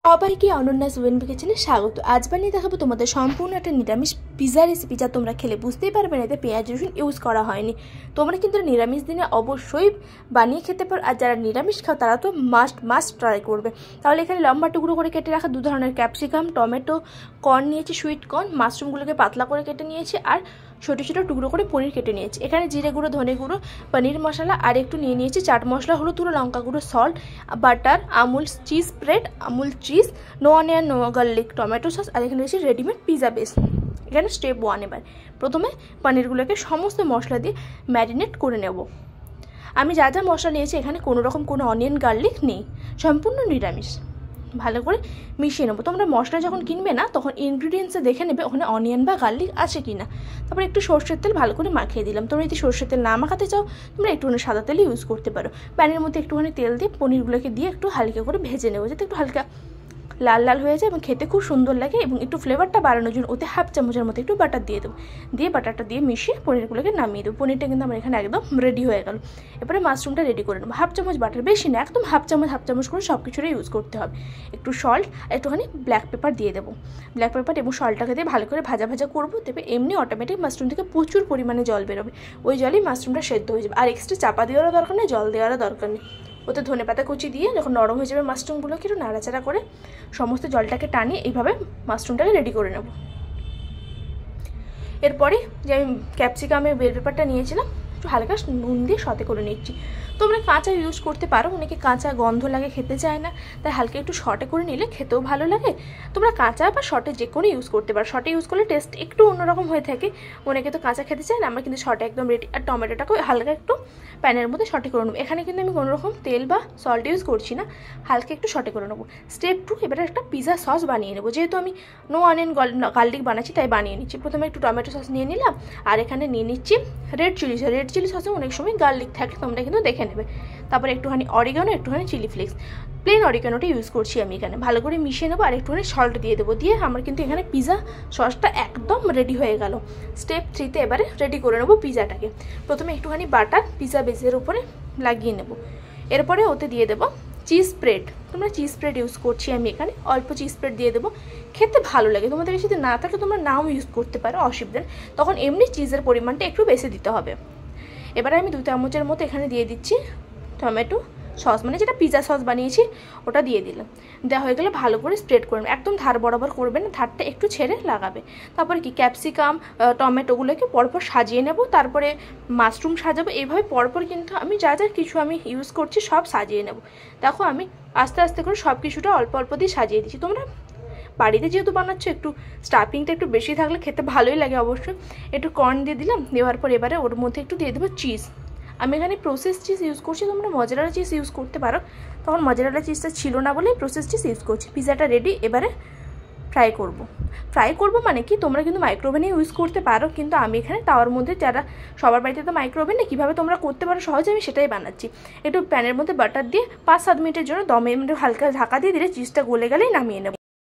সবাইকে অনন্যাস ওভেন কিচেনে স্বাগত। আজ বানিয়ে দেখাবো তোমাদের সম্পূর্ণ একটা নিরামিষ পিজা রেসিপি, যা তোমরা খেলে বুঝতেই পারবে না এতে পেঁয়াজ রসুন ইউজ করা হয়নি। তোমরা কিন্তু নিরামিষ দিনে অবশ্যই বানিয়ে খেতে পারো, আর যারা নিরামিষ খাও তারা তো মাস্ট ট্রাই করবে। তাহলে এখানে লম্বা টুকরো করে কেটে রাখা 2 ধরনের ক্যাপসিকাম, টমেটো, কর্ন নিয়েছি, সুইট কর্ন, মাশরুমগুলোকে পাতলা করে কেটে নিয়েছি, আর ছোটো ছোটো টুকরো করে পনির কেটে নিয়েছি। এখানে জিরে গুঁড়ো, ধনে গুঁড়ো, পনির মশলা, আর একটু নিয়ে নিয়েছি চাট মশলা, হলুদ গুঁড়ো, লঙ্কা গুঁড়ো, salt, butter, Amul cheese spread, Amul cheese, no onion, no garlic, tomato sauce, আর এখানে রয়েছে রেডিমেড পিজা বেস। এখানে স্টেপ 1, এবার প্রথমে পনিরগুলোকে সমস্ত মশলা দিয়ে ম্যারিনেট করে নেব। আমি যা যা মশলা নিয়েছি এখানে কোনো অনিয়ন গার্লিক নেই, সম্পূর্ণ নিরামিষ। ভালো করে মিশিয়ে নেবো। তোমরা মশলা যখন কিনবে না তখন ইনগ্রিডিয়েন্টসে দেখে নেবে ওখানে অনিয়ন বা গার্লিক আছে কিনা। তারপরে একটু সর্ষের তেল ভালো করে মাখিয়ে দিলাম। তোমরা যদি সর্ষের তেল না মাখাতে চাও তোমরা একটুখানি সাদা তেল ইউজ করতে পারো। প্যানের মধ্যে একটুখানি তেল দিয়ে পনিরগুলোকে দিয়ে একটু হালকা করে ভেজে নেবো, যাতে একটু হালকা লাল লাল হয়ে যায় এবং খেতে খুব সুন্দর লাগে। এবং একটু ফ্লেভারটা বাড়ানোর জন্য ওতে হাফ চামচের মতো একটু বাটার দিয়ে দেবো। দিয়ে বাটারটা দিয়ে মিশিয়ে পনিরগুলোকে নামিয়ে দেবো। পনিরটা কিন্তু আমার এখানে একদম রেডি হয়ে গেল। এবারে মাশরুমটা রেডি করে নেবো। হাফ চামচ বাটার, বেশি না, একদম হাফ চামচ করে সব কিছুরই ইউজ করতে হবে। একটু সল্ট আর একটুখানি ব্ল্যাক পেপার দিয়ে দেবো। ব্ল্যাক পেপার এবং সল্টটাকে দিয়ে ভালো করে ভাজা করবো। তবে এমনি অটোমেটিক মাশরুম থেকে প্রচুর পরিমাণে জল বেরোবে, ওই জলেই মাশরুমটা সেদ্ধ হয়ে যাবে। আর এক্সট্রা চাপা দেওয়ারও দরকার নেই, জল দেওয়ারও দরকার নেই। ওতে ধনেপাতা কুচি দিয়ে যখন নরম হয়ে যাবে মাশরুমগুলোকে একটু নাড়াচাড়া করে সমস্ত জলটাকে টানিয়ে এইভাবে মাশরুমটাকে রেডি করে নেব। এরপরে যে আমি ক্যাপসিকামের বেল পেপারটা নিয়েছিলাম একটু হালকা নুন দিয়ে সতে করে নিচ্ছি। তোমরা কাঁচা ইউজ করতে পারো, অনেকে কাঁচা গন্ধ লাগে, খেতে চায় না, তাই হালকা একটু শর্টে করে নিলে খেতেও ভালো লাগে। তোমরা কাঁচা বা শর্টে যে কোনো ইউজ করতে পারো। শর্টে ইউজ করলে টেস্ট একটু অন্যরকম হয়ে থাকে, অনেকে তো কাঁচা খেতে চায় না, আমরা কিন্তু শর্টে একদম রেডি। আর টমেটোটাকে হালকা একটু প্যানের মধ্যে শর্টে করে নেবো। এখানে কিন্তু আমি কোনোরকম তেল বা সল্ট ইউজ করছি না, হালকা একটু শর্টে করে নেবো। স্টেপ 2, এবারে একটা পিজা সস বানিয়ে নেবো। যেহেতু আমি নো অনিয়ন গার্লিক বানাচ্ছি তাই বানিয়ে নিচ্ছি। প্রথমে একটু টমেটো সস নিয়ে নিলাম, আর এখানে নিয়ে নিচ্ছি রেড চিলি সসে অনেক সময় গার্লিক থাকে, তোমরা কিন্তু দেখে নেবে। তারপরে একটুখানি অরিগানো, একটুখানি চিলি ফ্লেক্স, প্লেন অরিগানোটা ইউজ করছি আমি এখানে। ভালো করে মিশিয়ে নেবো আর একটুখানি সল্ট দিয়ে দেবো। দিয়ে আমার কিন্তু এখানে পিজা সসটা একদম রেডি হয়ে গেল। স্টেপ 3তে এবারে রেডি করে নেবো পিজাটাকে। প্রথমে একটুখানি বাটার পিজা বেসের উপরে লাগিয়ে নেব। এরপরে ওতে দিয়ে দেবো চিজ স্প্রেড। তোমরা চিজ স্প্রেড ইউজ করছি আমি এখানে, অল্প চিজ স্প্রেড দিয়ে দেবো। খেতে ভালো লাগে। তোমাদের কাছে যদি না থাকে তোমরা নাও ইউজ করতে পারো, অসুবিধা নেই। তখন এমনি চিজের পরিমাণটা একটু বেশি দিতে হবে। এবারে আমি 2 চামচের মতো এখানে দিয়ে দিচ্ছি টমেটো সস, মানে যেটা পিজা সস বানিয়েছি ওটা দিয়ে দিলাম। দেওয়া হয়ে গেলে ভালো করে স্প্রেড করবে, একদম ধার বরাবর করবে না, ধারটা একটু ছেড়ে লাগাবে। তারপরে কি ক্যাপসিকাম টমেটোগুলোকে পরপর সাজিয়ে নেব, তারপরে মাশরুম সাজাবো। এইভাবে পরপর কিন্তু আমি যা কিছু আমি ইউজ করছি সব সাজিয়ে নেব। দেখো আমি আস্তে আস্তে করে সব কিছুটা অল্প অল্প দিয়ে সাজিয়ে দিচ্ছি। তোমরা বাড়িতে যেহেতু বানাচ্ছ একটু স্টাফিংটা একটু বেশি থাকলে খেতে ভালোই লাগে অবশ্যই। একটু কর্ন দিয়ে দিলাম, দেওয়ার পর এবারে ওর মধ্যে একটু দিয়ে দেবো চিজ। আমি এখানে প্রসেস চিজ ইউজ করছি, তোমরা মজারেলা চিজ ইউজ করতে পারো। তখন মজারেলা চিজটা ছিল না বলেই প্রসেস চিজ ইউজ করছি। পিজাটা রেডি, এবারে ফ্রাই করব মানে কি, তোমরা কিন্তু মাইক্রোওভেনে ইউজ করতে পারো, কিন্তু আমি এখানে তাওয়ার মধ্যে, যারা সবার বাড়িতে তো মাইক্রোওভেন নেই, কীভাবে তোমরা করতে পারো সহজে আমি সেটাই বানাচ্ছি। একটু প্যানের মধ্যে বাটার দিয়ে 5-7 মিনিটের জন্য দমে হালকা ঢাকা দিয়ে দিলে চিজটা গলে গেলেই নামিয়ে নেব।